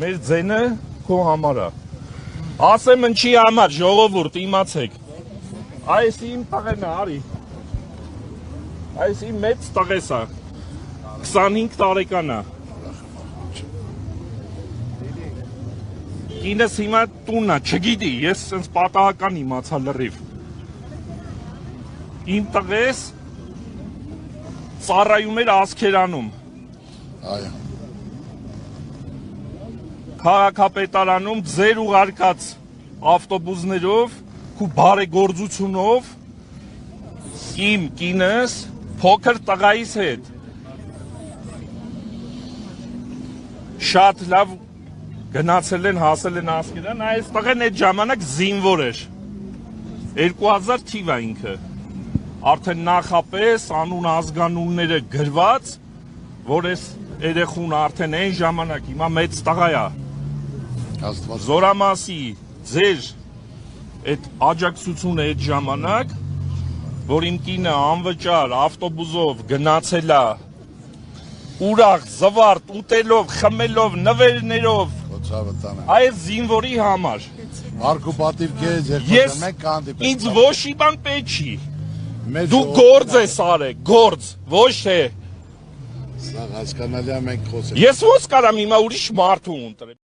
Մեր ձենը քո համար է։ Ասեմ ինչի համար, ժողովուրդ, իմացեք։ Այս իմ տղեն է, արի։ Այս իմ մեծ տղես է։ 25 տարեկան է։ Կինս հիմա տունն է, չգիտի, ես սենց պատահական իմացա լրիվ։ Իմ տղես ծառայում էր Ասքերանում։ Այո։ Քաղաքապետարանում ձեր ուղարկած ավտոբուսներով ու բարեգործությունով իմ կինս փոքր տղայիս հետ շատ լավ գնացել են, հասել են Ասկերան, այս տղեն այդ ժամանակ զինվոր էր, 2000 թիվ է ինքը, արդեն նախապես անուն ազգանունները գրված, որ այս երեխուն արդեն այն ժամանակ հիմա մեծ տղա է, Զորամասի ձեր այդ աջակցությունը այդ ժամանակ, որ իմ կինը անվճար ավտոբուսով գնացել է ուրախ, զվարթ, ուտելով, խմելով, նվերներով այս զինվորի համար։ Հարկ ու պատիվ քեզ երկրորդ մենք կհանդիպենք։ Ինձ ոչ մի բան պետք չի։ Դու գործ ես արել, գործ, ոչ թե։ Սա հասկանալի է, մենք խոսենք։ Ես ո՞նց կարամ հիմա ուրիշ մարդու ընտրեմ։